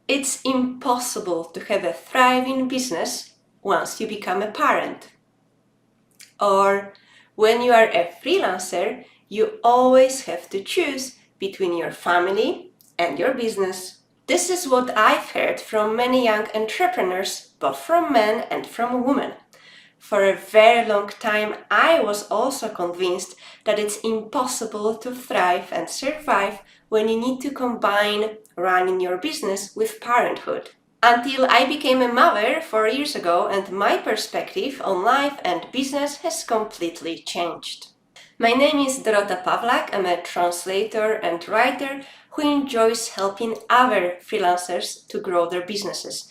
It's impossible to have a thriving business once you become a parent. Or when you are a freelancer, you always have to choose between your family and your business. This is what I've heard from many young entrepreneurs, both from men and from women. For a very long time, I was also convinced that it's impossible to thrive and survive when you need to combine running your business with parenthood. Until I became a mother 4 years ago, and my perspective on life and business has completely changed. My name is Dorota Pawlak. I'm a translator and writer who enjoys helping other freelancers to grow their businesses.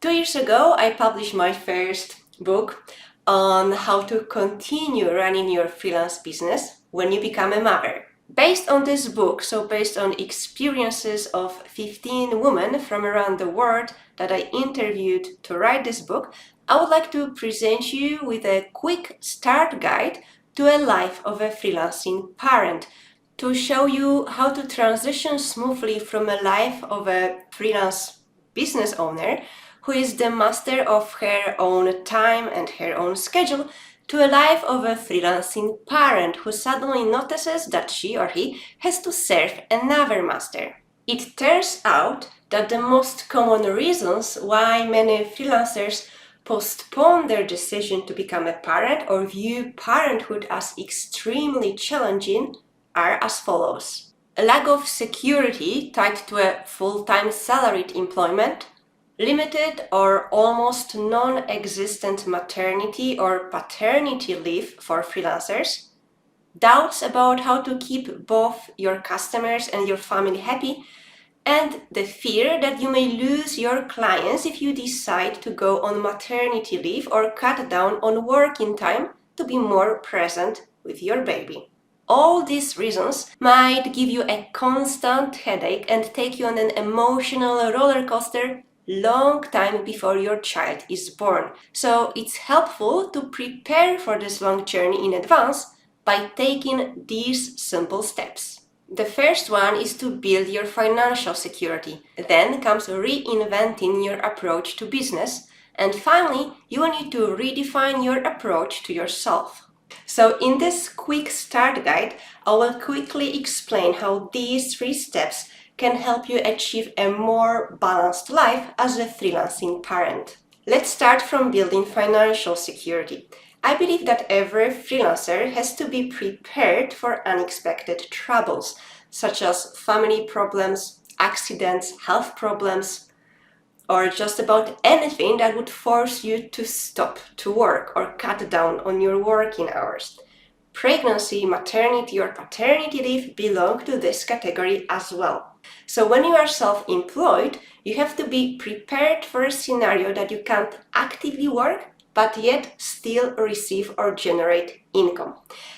2 years ago, I published my first book on how to continue running your freelance business when you become a mother. Based on this book, so based on experiences of 15 women from around the world that I interviewed to write this book, I would like to present you with a quick start guide to a life of a freelancing parent, to show you how to transition smoothly from a life of a freelance business owner who is the master of her own time and her own schedule, to a life of a freelancing parent who suddenly notices that she or he has to serve another master. It turns out that the most common reasons why many freelancers postpone their decision to become a parent or view parenthood as extremely challenging are as follows. A lack of security tied to a full-time salaried employment, limited or almost non-existent maternity or paternity leave for freelancers, doubts about how to keep both your customers and your family happy, and the fear that you may lose your clients if you decide to go on maternity leave or cut down on working time to be more present with your baby. All these reasons might give you a constant headache and take you on an emotional roller coaster long time before your child is born. So it's helpful to prepare for this long journey in advance by taking these simple steps. The first one is to build your financial security. Then comes reinventing your approach to business. And finally, you will need to redefine your approach to yourself. So in this quick start guide, I will quickly explain how these 3 steps can help you achieve a more balanced life as a freelancing parent. Let's start from building financial security. I believe that every freelancer has to be prepared for unexpected troubles, such as family problems, accidents, health problems, or just about anything that would force you to stop to work or cut down on your working hours. Pregnancy, maternity, or paternity leave belong to this category as well. So when you are self-employed, you have to be prepared for a scenario that you can't actively work, but yet still receive or generate income.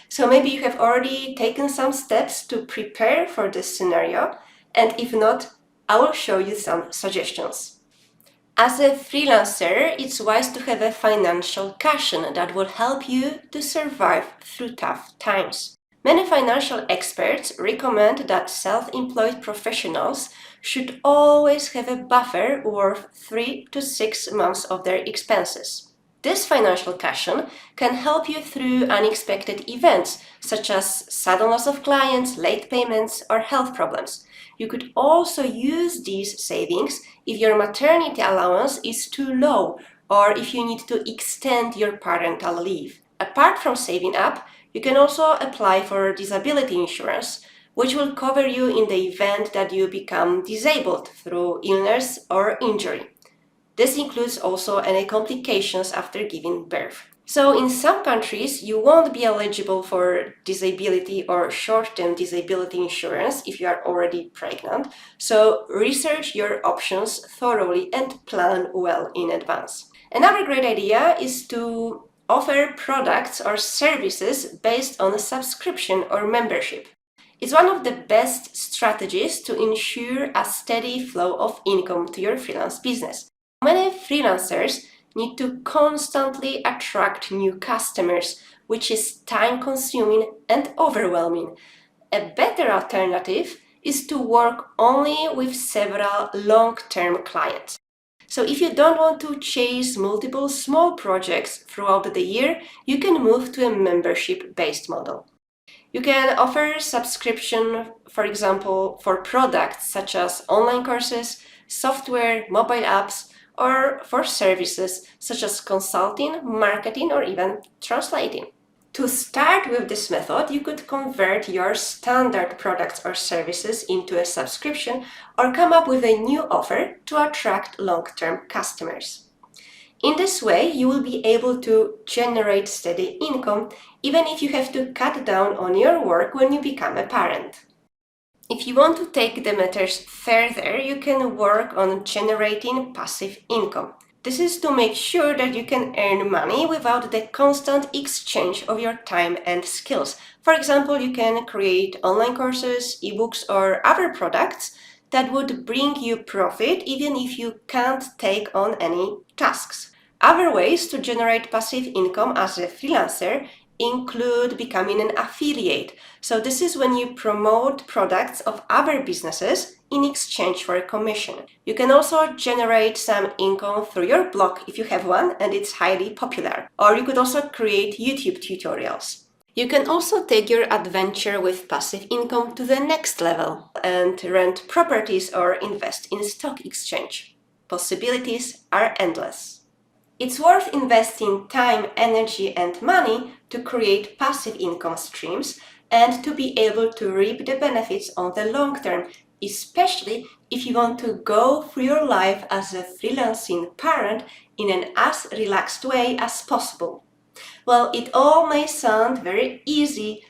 So maybe you have already taken some steps to prepare for this scenario, and if not, I will show you some suggestions. As a freelancer, it's wise to have a financial cushion that will help you to survive through tough times. Many financial experts recommend that self-employed professionals should always have a buffer worth 3 to 6 months of their expenses. This financial cushion can help you through unexpected events, such as sudden loss of clients, late payments, or health problems. You could also use these savings if your maternity allowance is too low or if you need to extend your parental leave. Apart from saving up, you can also apply for disability insurance, which will cover you in the event that you become disabled through illness or injury. This includes also any complications after giving birth. So in some countries, you won't be eligible for disability or short-term disability insurance if you are already pregnant. So research your options thoroughly and plan well in advance. Another great idea is to offer products or services based on a subscription or membership. It's one of the best strategies to ensure a steady flow of income to your freelance business. Many freelancers need to constantly attract new customers, which is time-consuming and overwhelming. A better alternative is to work only with several long-term clients. So if you don't want to chase multiple small projects throughout the year, you can move to a membership-based model. You can offer subscription, for example, for products such as online courses, software, mobile apps, or for services such as consulting, marketing, or even translating. To start with this method, you could convert your standard products or services into a subscription or come up with a new offer to attract long-term customers. In this way, you will be able to generate steady income even if you have to cut down on your work when you become a parent. If you want to take the matters further, you can work on generating passive income. This is to make sure that you can earn money without the constant exchange of your time and skills. For example, you can create online courses, ebooks, or other products that would bring you profit even if you can't take on any tasks. Other ways to generate passive income as a freelancer include becoming an affiliate. So this is when you promote products of other businesses in exchange for a commission. You can also generate some income through your blog if you have one and it's highly popular. Or you could also create YouTube tutorials. You can also take your adventure with passive income to the next level and rent properties or invest in stock exchange. Possibilities are endless. It's worth investing time, energy, and money to create passive income streams and to be able to reap the benefits on the long term, especially if you want to go through your life as a freelancing parent in an as relaxed way as possible. Well, it all may sound very easy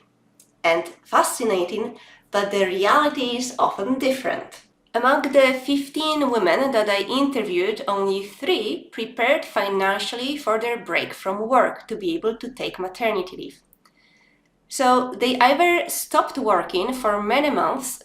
and fascinating, but the reality is often different. Among the 15 women that I interviewed, only 3 prepared financially for their break from work to be able to take maternity leave. So they either stopped working for many months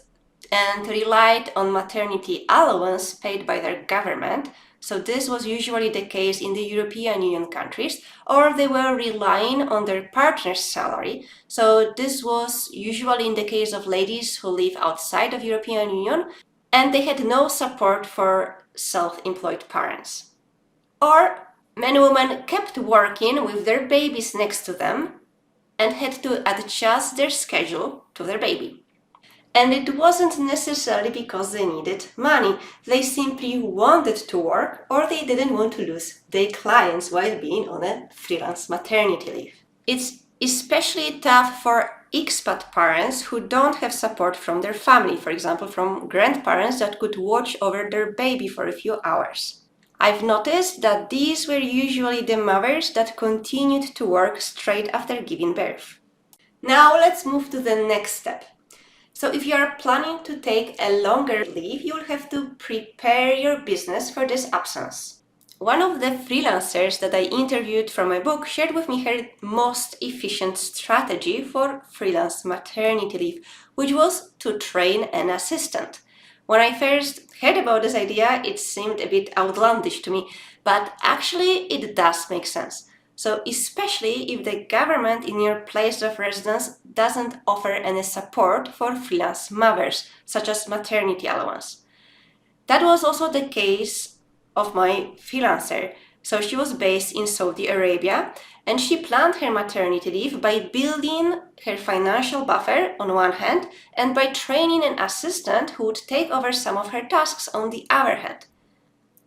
and relied on maternity allowance paid by their government. So this was usually the case in the European Union countries, or they were relying on their partner's salary. So this was usually in the case of ladies who live outside of European Union, and they had no support for self-employed parents. Or many women kept working with their babies next to them and had to adjust their schedule to their baby. And it wasn't necessarily because they needed money. They simply wanted to work or they didn't want to lose their clients while being on a freelance maternity leave. It's especially tough for expat parents who don't have support from their family, for example, from grandparents that could watch over their baby for a few hours. I've noticed that these were usually the mothers that continued to work straight after giving birth. Now let's move to the next step. So if you are planning to take a longer leave, you will have to prepare your business for this absence. One of the freelancers that I interviewed from my book shared with me her most efficient strategy for freelance maternity leave, which was to train an assistant. When I first heard about this idea, it seemed a bit outlandish to me, but actually it does make sense. So especially if the government in your place of residence doesn't offer any support for freelance mothers, such as maternity allowance. That was also the case of my freelancer. So she was based in Saudi Arabia and she planned her maternity leave by building her financial buffer on one hand and by training an assistant who would take over some of her tasks on the other hand.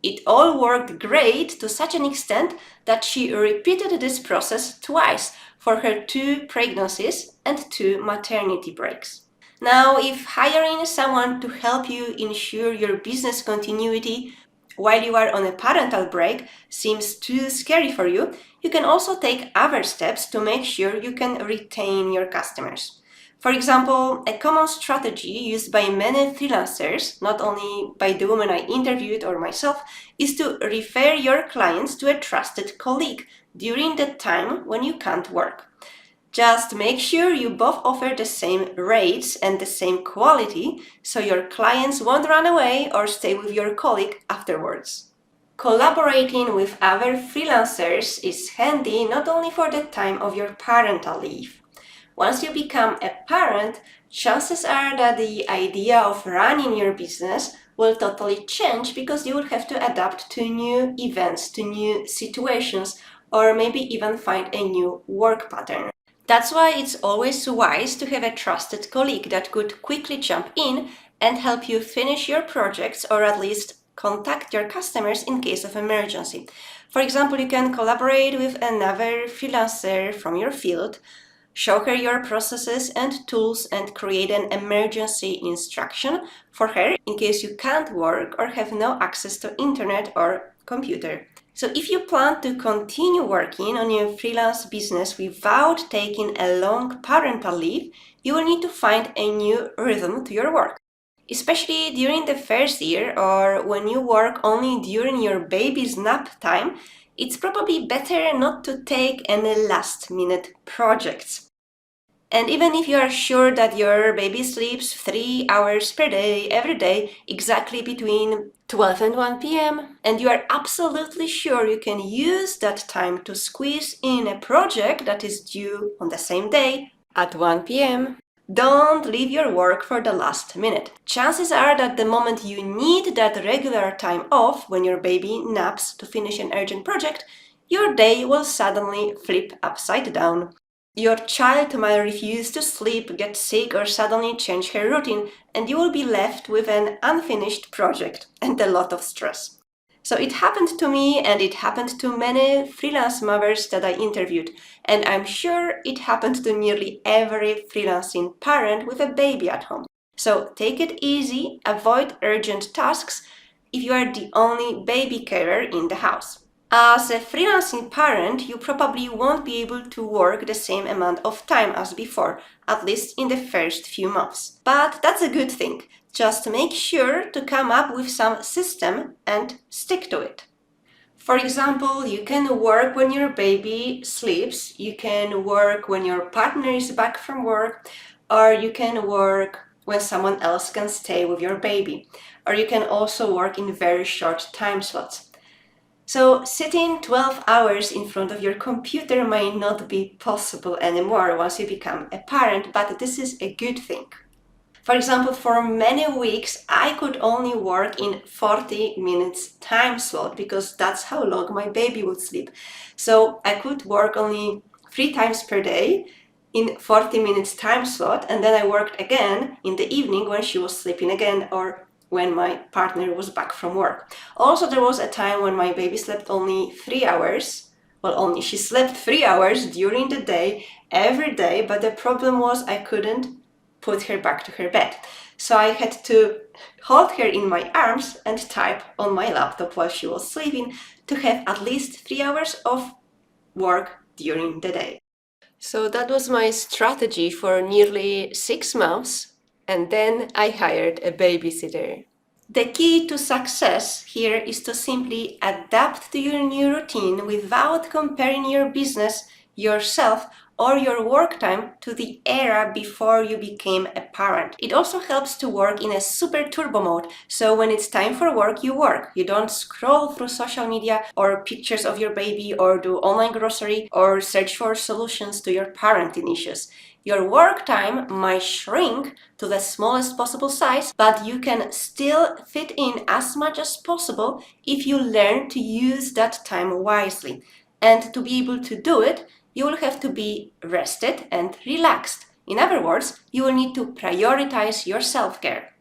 It all worked great to such an extent that she repeated this process twice for her 2 pregnancies and 2 maternity breaks. Now, if hiring someone to help you ensure your business continuity while you are on a parental break seems too scary for you, you can also take other steps to make sure you can retain your customers. For example, a common strategy used by many freelancers, not only by the women I interviewed or myself, is to refer your clients to a trusted colleague during the time when you can't work. Just make sure you both offer the same rates and the same quality so your clients won't run away or stay with your colleague afterwards. Collaborating with other freelancers is handy not only for the time of your parental leave. Once you become a parent, chances are that the idea of running your business will totally change because you will have to adapt to new events, to new situations, or maybe even find a new work pattern. That's why it's always wise to have a trusted colleague that could quickly jump in and help you finish your projects, or at least contact your customers in case of emergency. For example, you can collaborate with another freelancer from your field, show her your processes and tools, and create an emergency instruction for her in case you can't work or have no access to internet or computer. So if you plan to continue working on your freelance business without taking a long parental leave, you will need to find a new rhythm to your work. Especially during the first year, or when you work only during your baby's nap time, it's probably better not to take any last-minute projects. And even if you are sure that your baby sleeps 3 hours per day, every day, exactly between 12 and 1 p.m., and you are absolutely sure you can use that time to squeeze in a project that is due on the same day at 1 p.m., don't leave your work for the last minute. Chances are that the moment you need that regular time off when your baby naps to finish an urgent project, your day will suddenly flip upside down. Your child might refuse to sleep, get sick, or suddenly change her routine, and you will be left with an unfinished project and a lot of stress. So it happened to me, and it happened to many freelance mothers that I interviewed, and I'm sure it happened to nearly every freelancing parent with a baby at home. So take it easy, avoid urgent tasks if you are the only baby carer in the house. As a freelancing parent, you probably won't be able to work the same amount of time as before, at least in the first few months. But that's a good thing. Just make sure to come up with some system and stick to it. For example, you can work when your baby sleeps, you can work when your partner is back from work, or you can work when someone else can stay with your baby, or you can also work in very short time slots. So sitting 12 hours in front of your computer may not be possible anymore once you become a parent, but this is a good thing. For example, for many weeks, I could only work in 40 minutes time slot because that's how long my baby would sleep. So I could work only 3 times per day in 40 minutes time slot, and then I worked again in the evening when she was sleeping again, or when my partner was back from work. Also, there was a time when my baby slept only 3 hours. Well, she slept 3 hours during the day, every day, but the problem was I couldn't put her back to her bed. So I had to hold her in my arms and type on my laptop while she was sleeping to have at least 3 hours of work during the day. So that was my strategy for nearly 6 months, and then I hired a babysitter. The key to success here is to simply adapt to your new routine without comparing your business, yourself, or your work time to the era before you became a parent. It also helps to work in a super turbo mode, so when it's time for work, you work. You don't scroll through social media or pictures of your baby, or do online grocery, or search for solutions to your parenting issues. Your work time might shrink to the smallest possible size, but you can still fit in as much as possible if you learn to use that time wisely. And to be able to do it, you will have to be rested and relaxed. In other words, you will need to prioritize your self-care.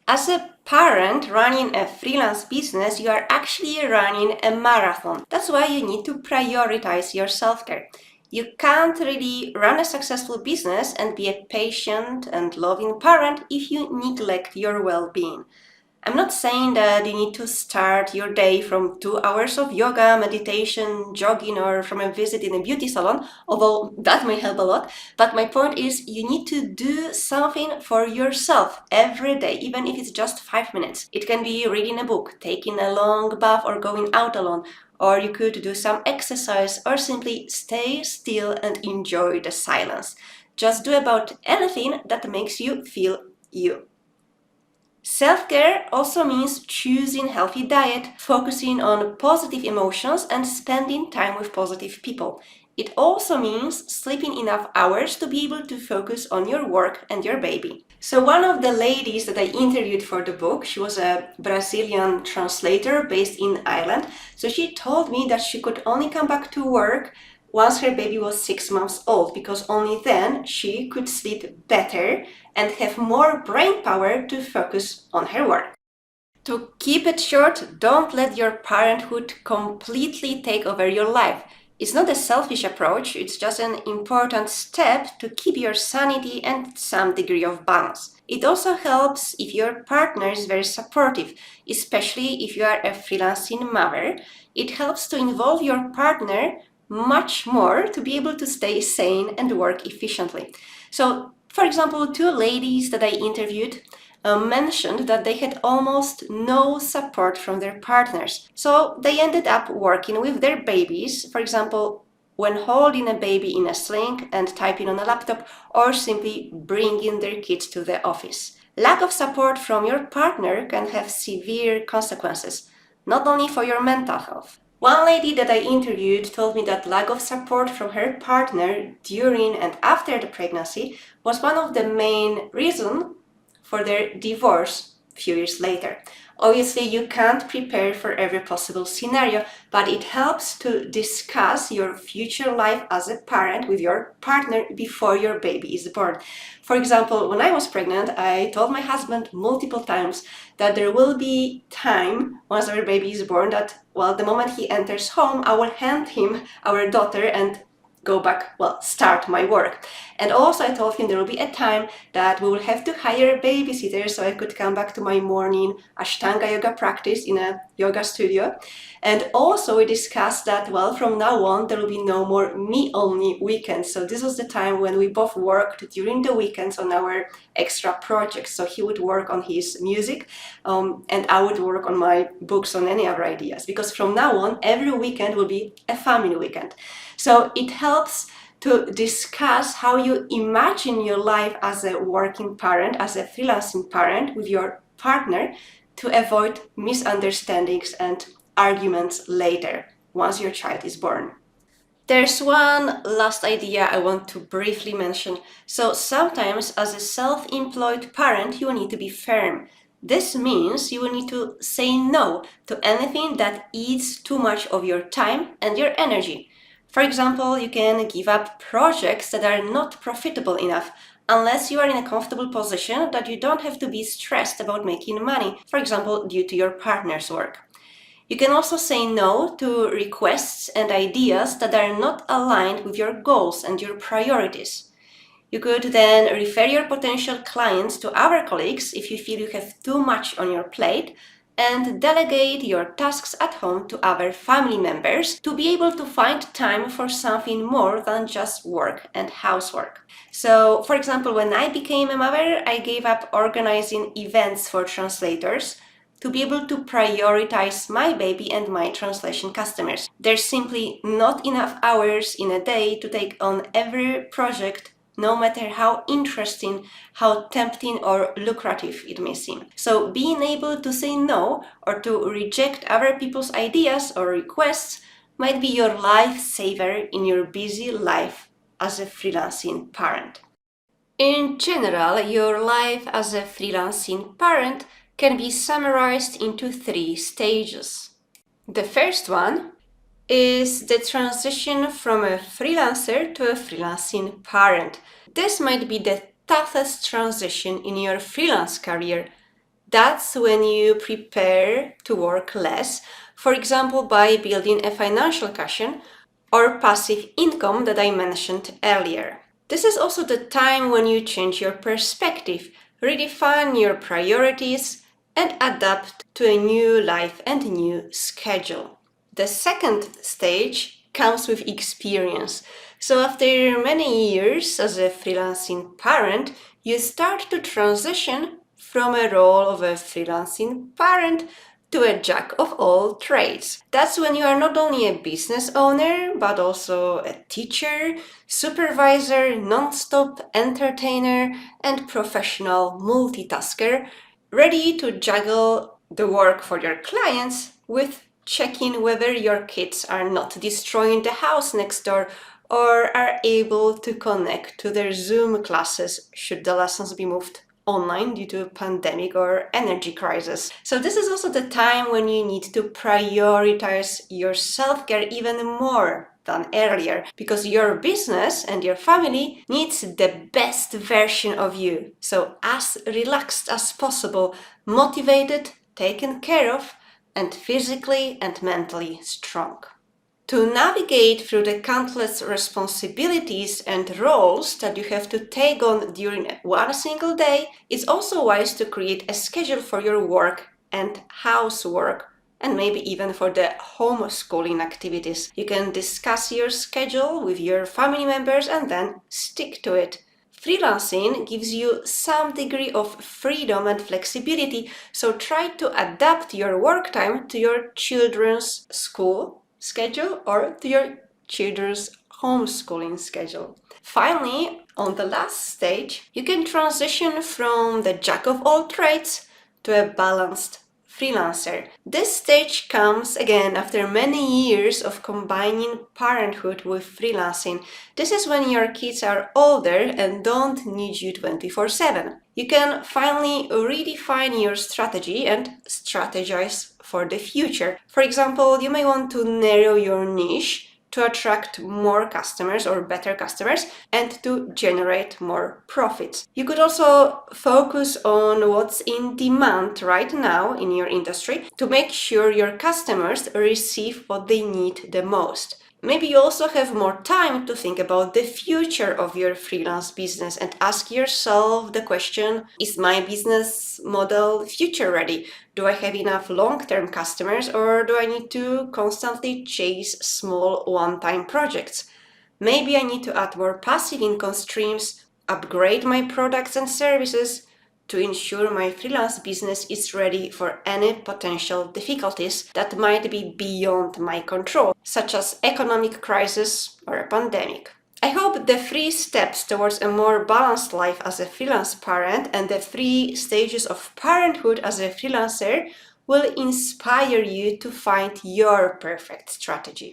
As a parent running a freelance business, you are actually running a marathon. That's why you need to prioritize your self-care. You can't really run a successful business and be a patient and loving parent if you neglect your well-being. I'm not saying that you need to start your day from 2 hours of yoga, meditation, jogging, or from a visit in a beauty salon, although that may help a lot. But my point is, you need to do something for yourself every day, even if it's just 5 minutes. It can be reading a book, taking a long bath, or going out alone. Or you could do some exercise, or simply stay still and enjoy the silence. Just do about anything that makes you feel you. Self-care also means choosing healthy diet, focusing on positive emotions, and spending time with positive people. It also means sleeping enough hours to be able to focus on your work and your baby. So one of the ladies that I interviewed for the book, she was a Brazilian translator based in Ireland. So she told me that she could only come back to work once her baby was 6 months old, because only then she could sleep better and have more brain power to focus on her work. To keep it short, don't let your parenthood completely take over your life. It's not a selfish approach, it's just an important step to keep your sanity and some degree of balance. It also helps if your partner is very supportive, especially if you are a freelancing mother. It helps to involve your partner much more to be able to stay sane and work efficiently. So, for example, two ladies that I interviewed mentioned that they had almost no support from their partners. So they ended up working with their babies, for example, when holding a baby in a sling and typing on a laptop, or simply bringing their kids to the office. Lack of support from your partner can have severe consequences, not only for your mental health. One lady that I interviewed told me that lack of support from her partner during and after the pregnancy was one of the main reasons for their divorce a few years later. Obviously, you can't prepare for every possible scenario, but it helps to discuss your future life as a parent with your partner before your baby is born. For example, when I was pregnant, I told my husband multiple times that there will be time once our baby is born that, well, the moment he enters home, I will hand him our daughter and go back, start my work. And also I told him there will be a time that we will have to hire a babysitter so I could come back to my morning Ashtanga yoga practice in a yoga studio. And also we discussed that, from now on there will be no more me-only weekends. So this was the time when we both worked during the weekends on our extra projects. So he would work on his music and I would work on my books, on any other ideas. Because from now on, every weekend will be a family weekend. So it helps to discuss how you imagine your life as a working parent, as a freelancing parent with your partner, to avoid misunderstandings and arguments later, once your child is born. There's one last idea I want to briefly mention. So sometimes as a self-employed parent, you need to be firm. This means you will need to say no to anything that eats too much of your time and your energy. For example, you can give up projects that are not profitable enough unless you are in a comfortable position that you don't have to be stressed about making money, for example, due to your partner's work. You can also say no to requests and ideas that are not aligned with your goals and your priorities. You could then refer your potential clients to other colleagues if you feel you have too much on your plate, and delegate your tasks at home to other family members to be able to find time for something more than just work and housework. So, for example, when I became a mother, I gave up organizing events for translators to be able to prioritize my baby and my translation customers. There's simply not enough hours in a day to take on every project, no matter how interesting, how tempting or lucrative it may seem. So being able to say no or to reject other people's ideas or requests might be your lifesaver in your busy life as a freelancing parent. In general, your life as a freelancing parent can be summarized into 3 stages. The first one is the transition from a freelancer to a freelancing parent. This might be the toughest transition in your freelance career. That's when you prepare to work less, for example, by building a financial cushion or passive income that I mentioned earlier. This is also the time when you change your perspective, redefine your priorities, and adapt to a new life and a new schedule. The second stage comes with experience. So after many years as a freelancing parent, you start to transition from a role of a freelancing parent to a jack of all trades. That's when you are not only a business owner, but also a teacher, supervisor, non-stop entertainer, and professional multitasker, ready to juggle the work for your clients with checking whether your kids are not destroying the house next door or are able to connect to their Zoom classes should the lessons be moved online due to a pandemic or energy crisis. So this is also the time when you need to prioritize your self-care even more than earlier, because your business and your family needs the best version of you. So as relaxed as possible, motivated, taken care of, and physically and mentally strong. To navigate through the countless responsibilities and roles that you have to take on during one single day, it's also wise to create a schedule for your work and housework, and maybe even for the homeschooling activities. You can discuss your schedule with your family members and then stick to it. Freelancing gives you some degree of freedom and flexibility, so try to adapt your work time to your children's school schedule or to your children's homeschooling schedule. Finally, on the last stage, you can transition from the jack of all trades to a balanced freelancer. This stage comes again after many years of combining parenthood with freelancing. This is when your kids are older and don't need you 24/7. You can finally redefine your strategy and strategize for the future. For example, you may want to narrow your niche to attract more customers or better customers and to generate more profits. You could also focus on what's in demand right now in your industry to make sure your customers receive what they need the most. Maybe you also have more time to think about the future of your freelance business and ask yourself the question, is my business model future ready? Do I have enough long-term customers, or do I need to constantly chase small one-time projects? Maybe I need to add more passive income streams, upgrade my products and services to ensure my freelance business is ready for any potential difficulties that might be beyond my control, such as economic crisis or a pandemic. I hope the 3 steps towards a more balanced life as a freelance parent and the 3 stages of parenthood as a freelancer will inspire you to find your perfect strategy.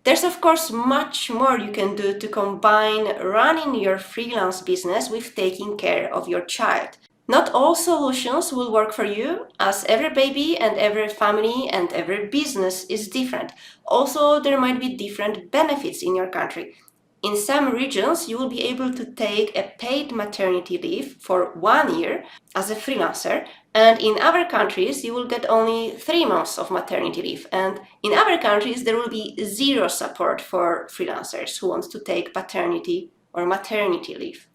There's of course much more you can do to combine running your freelance business with taking care of your child. Not all solutions will work for you, as every baby and every family and every business is different. Also, there might be different benefits in your country. In some regions, you will be able to take a paid maternity leave for 1 year as a freelancer, and in other countries, you will get only 3 months of maternity leave. And in other countries, there will be zero support for freelancers who want to take paternity or maternity leave.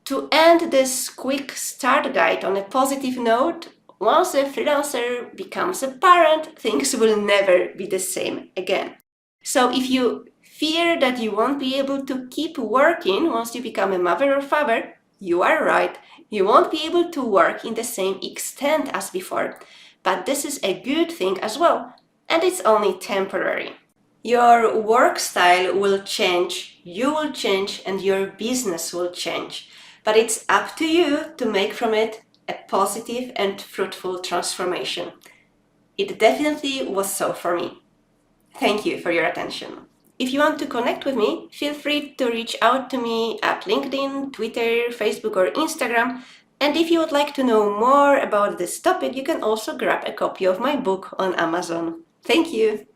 To end this quick start guide on a positive note, once a freelancer becomes a parent, things will never be the same again. So if you fear that you won't be able to keep working once you become a mother or father, you are right. You won't be able to work in the same extent as before. But this is a good thing as well, and it's only temporary. Your work style will change, you will change, and your business will change. But it's up to you to make from it a positive and fruitful transformation. It definitely was so for me. Thank you for your attention. If you want to connect with me, feel free to reach out to me at LinkedIn, Twitter, Facebook, or Instagram. And if you would like to know more about this topic, you can also grab a copy of my book on Amazon. Thank you!